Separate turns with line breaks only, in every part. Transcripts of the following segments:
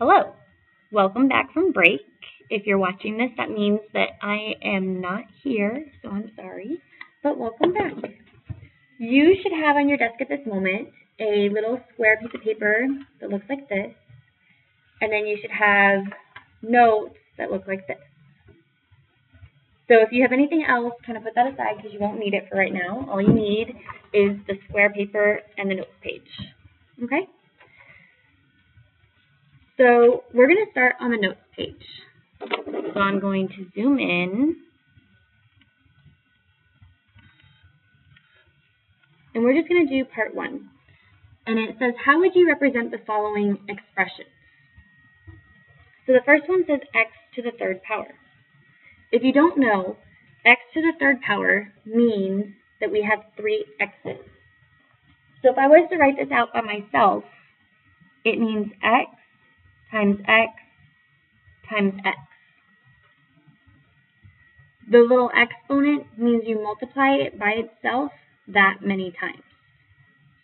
Hello, welcome back from break. If you're watching this, that means that I am not here, so I'm sorry, but welcome back. You should have on your desk at this moment a little square piece of paper that looks like this, and then you should have notes that look like this. So if you have anything else, kind of put that aside because you won't need it for right now. All you need is the square paper and the notes page, okay? So we're going to start on the notes page. So I'm going to zoom in. And we're just going to do part 1. And it says, how would you represent the following expressions? So the first one says x to the third power. If you don't know, x to the third power means that we have 3 x's. So if I was to write this out by myself, it means x times x times x. The little exponent means you multiply it by itself that many times.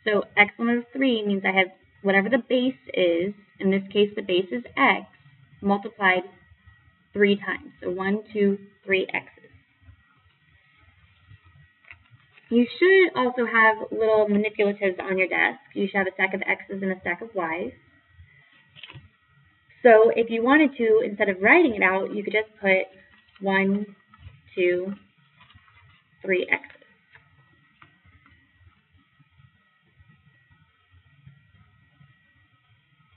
So exponent of 3 means I have whatever the base is, in this case the base is x, multiplied 3 times. So 1, 2, 3 x's. You should also have little manipulatives on your desk. You should have a stack of x's and a stack of y's. So if you wanted to, instead of writing it out, you could just put 1, 2, 3 x's.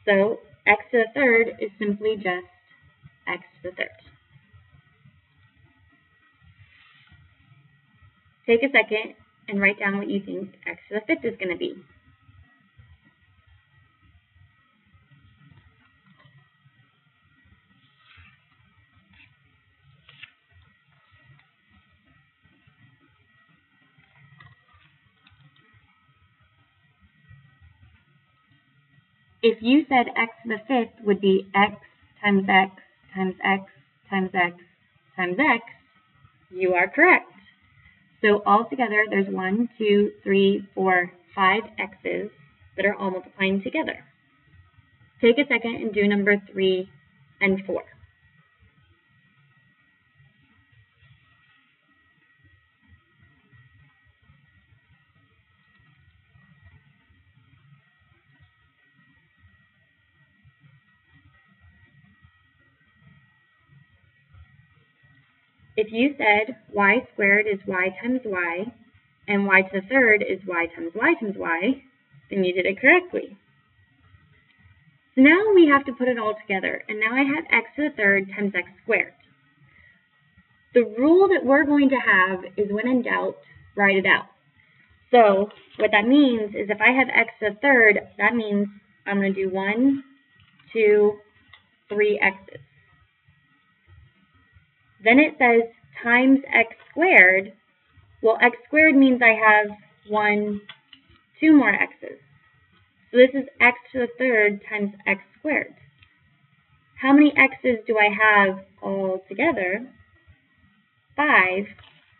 So x to the third is simply just x to the third. Take a second and write down what you think x to the fifth is going to be. If you said x to the fifth would be x times x times x times x times x, you are correct. So altogether, there's 1, 2, 3, 4, 5 x's that are all multiplying together. Take a second and do number 3 and 4. If you said y squared is y times y, and y to the third is y times y times y, then you did it correctly. So now we have to put it all together, and now I have x to the third times x squared. The rule that we're going to have is when in doubt, write it out. So what that means is if I have x to the third, that means I'm going to do 1, 2, 3 x's. Then it says times x squared. Well, x squared means I have 2 more x's. So this is x to the third times x squared. How many x's do I have all together? 5.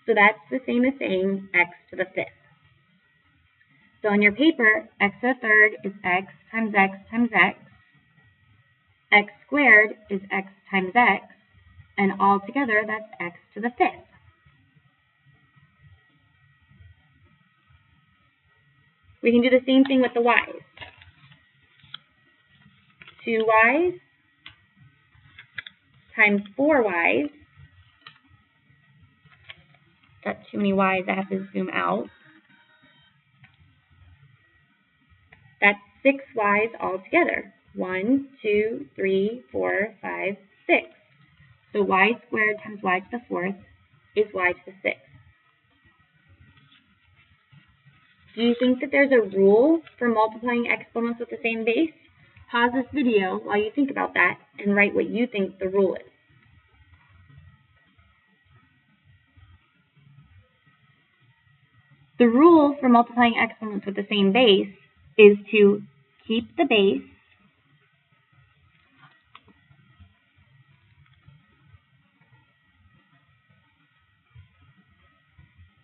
So that's the same as saying x to the fifth. So on your paper, x to the third is x times x times x. X squared is x times x. And all together, that's x to the fifth. We can do the same thing with the y's. 2y's times 4y's. That's too many y's, I have to zoom out. That's 6y's all together. 1, 2, 3, 4, 5, 6. So y squared times y to the fourth is y to the sixth. Do you think that there's a rule for multiplying exponents with the same base? Pause this video while you think about that and write what you think the rule is. The rule for multiplying exponents with the same base is to keep the base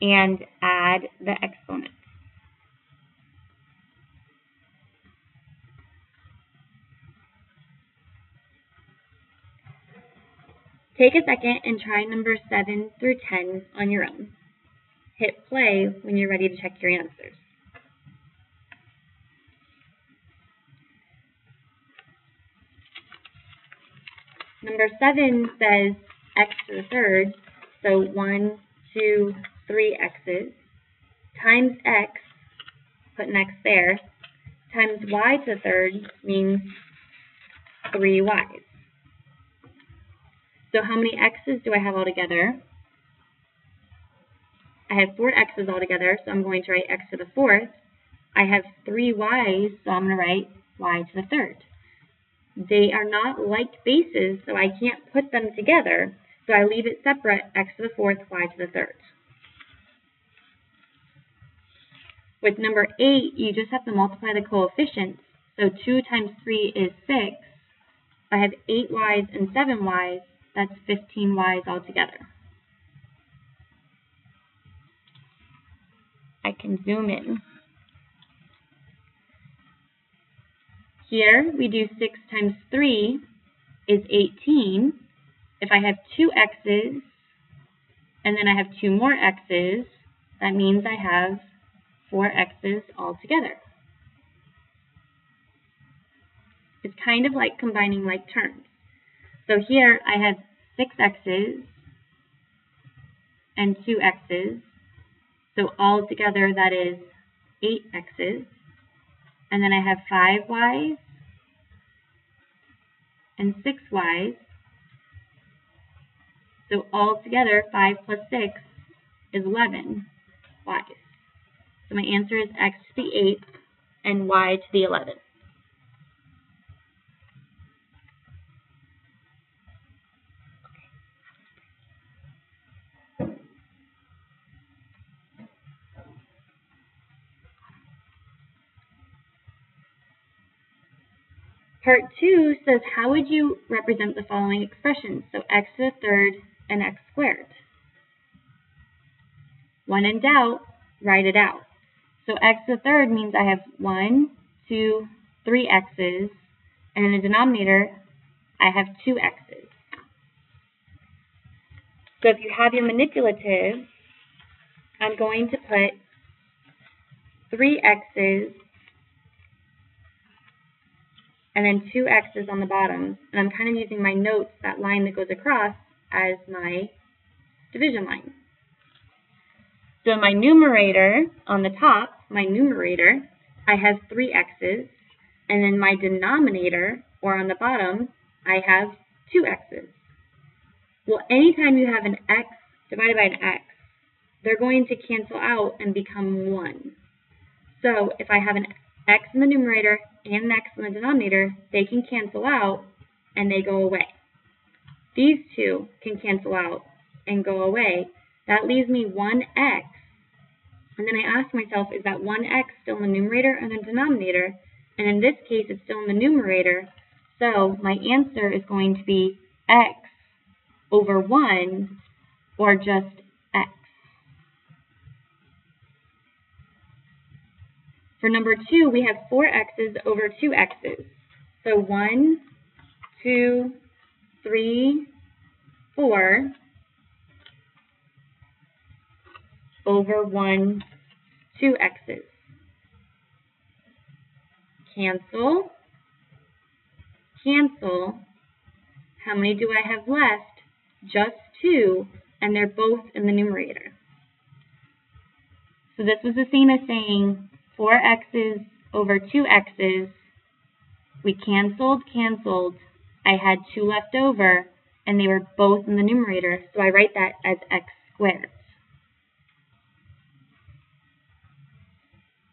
and add the exponents. Take a second and try number 7 through 10 on your own. Hit play when you're ready to check your answers. Number 7 says x to the third, so 1, 2, 3 x's, times x, put an x there, times y to the third means 3 y's. So how many x's do I have altogether? I have 4 x's altogether, so I'm going to write x to the fourth. I have 3 y's, so I'm going to write y to the third. They are not like bases, so I can't put them together, so I leave it separate, x to the fourth, y to the third. With number 8, you just have to multiply the coefficients, so 2 times 3 is 6. I have 8 y's and 7 y's, that's 15 y's altogether. I can zoom in. Here we do 6 times 3 is 18. If I have 2 x's and then I have 2 more x's, that means I have 4 x's altogether. It's kind of like combining like terms. So here I have 6 x's and 2 x's. So altogether that is 8 x's. And then I have 5 y's and 6 y's. So altogether 5 plus 6 is 11 y's. So my answer is x to the 8th and y to the 11th. Part 2 says, how would you represent the following expressions? So x to the third and x squared. When in doubt, write it out. So x to the third means I have 1, 2, 3 x's, and in the denominator, I have 2 x's. So if you have your manipulative, I'm going to put 3 x's and then 2 x's on the bottom. And I'm kind of using my notes, that line that goes across, as my division line. So in my numerator, on the top, my numerator, I have 3 x's. And in my denominator, or on the bottom, I have 2 x's. Well, anytime you have an x divided by an x, they're going to cancel out and become 1. So if I have an x in the numerator and an x in the denominator, they can cancel out and they go away. These two can cancel out and go away. That leaves me 1x. And then I ask myself, is that 1x still in the numerator or the denominator? And in this case, it's still in the numerator. So my answer is going to be x over 1, or just x. For number 2, we have 4 x's over 2 x's. So 1, 2, 3, 4 over 1, 2 x's. Cancel, cancel. How many do I have left? Just 2, and they're both in the numerator. So this was the same as saying 4 x's over 2 x's. We canceled, I had 2 left over, and they were both in the numerator, so I write that as x squared.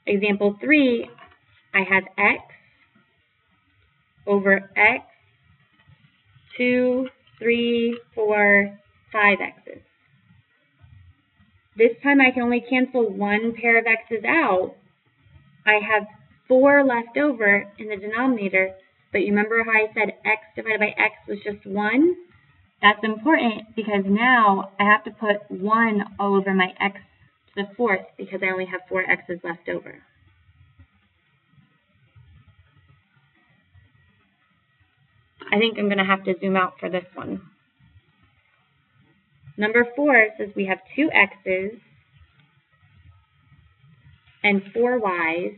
Example 3, I have x over x, 2, 3, 4, 5 x's. This time I can only cancel 1 pair of x's out. I have 4 left over in the denominator, but you remember how I said x divided by x was just 1? That's important because now I have to put 1 all over my x to the fourth because I only have 4 x's left over. I think I'm going to have to zoom out for this one. Number 4 says we have 2 x's and 4 y's.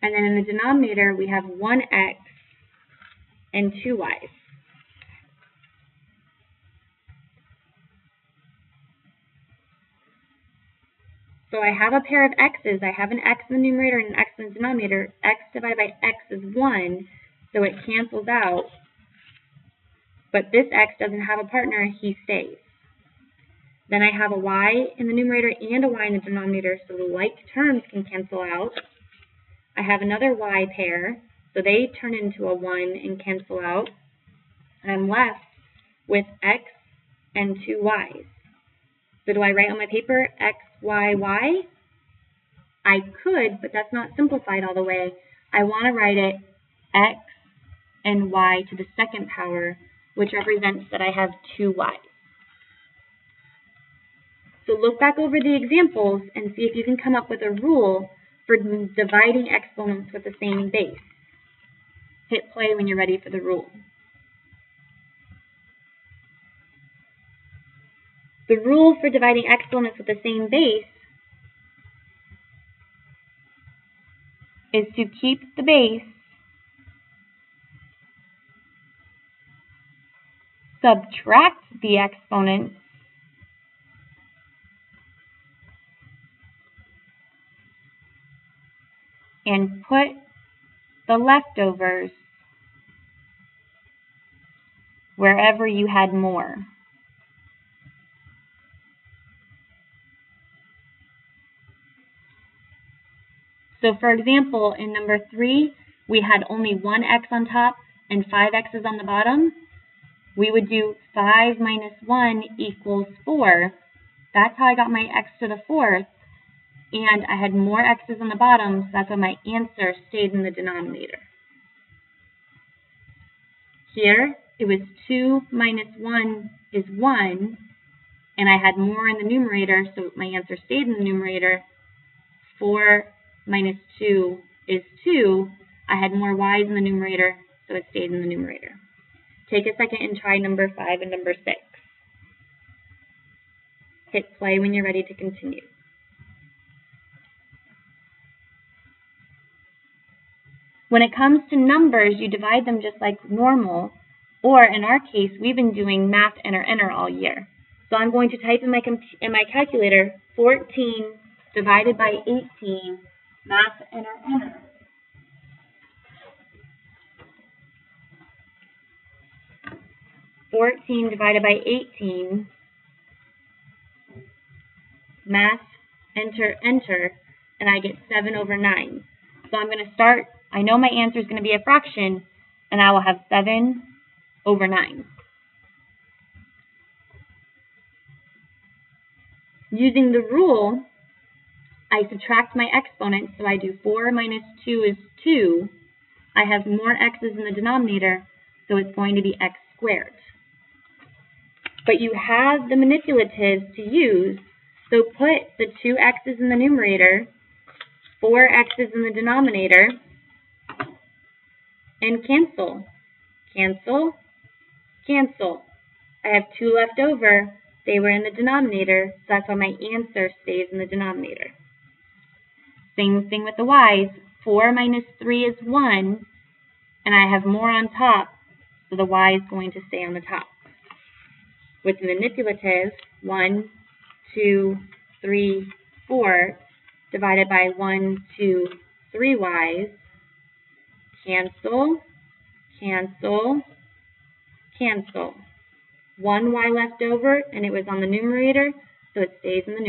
And then in the denominator, we have 1 x and 2 y's. So I have a pair of x's. I have an x in the numerator and an x in the denominator. X divided by x is 1, so it cancels out. But this x doesn't have a partner, he stays. Then I have a y in the numerator and a y in the denominator, so the like terms can cancel out. I have another y pair, so they turn into a 1 and cancel out. And I'm left with x and 2 y's. So do I write on my paper x, y, y? I could, but that's not simplified all the way. I want to write it x and y to the second power, which represents that I have 2 y's. So look back over the examples and see if you can come up with a rule for dividing exponents with the same base. Hit play when you're ready for the rule. The rule for dividing exponents with the same base is to keep the base, subtract the exponents, and put the leftovers wherever you had more. So for example, in number 3, we had only 1 x on top and 5 x's on the bottom. We would do 5 minus 1 equals 4. That's how I got my x to the 4th. And I had more x's on the bottom, so that's why my answer stayed in the denominator. Here, it was 2 minus 1 is 1, and I had more in the numerator, so my answer stayed in the numerator. 4 minus 2 is 2. I had more y's in the numerator, so it stayed in the numerator. Take a second and try number 5 and number 6. Hit play when you're ready to continue. When it comes to numbers, you divide them just like normal, or in our case, we've been doing math enter all year. So I'm going to type in my calculator 14 divided by 18, math enter. 14 divided by 18, math enter, and I get 7 over 9. So I'm going to start, I know my answer is going to be a fraction, and I will have 7 over 9. Using the rule, I subtract my exponents, so I do 4 minus 2 is 2. I have more x's in the denominator, so it's going to be x squared. But you have the manipulatives to use, so put the 2 x's in the numerator, 4 x's in the denominator, and cancel. Cancel, cancel. I have 2 left over. They were in the denominator, so that's why my answer stays in the denominator. Same thing with the y's. 4 minus 3 is 1, and I have more on top, so the y is going to stay on the top. With the manipulative, 1, 2, 3, 4, divided by 1, 2, 3 y's, cancel, cancel, cancel. 1 y left over, and it was on the numerator, so it stays in the numerator.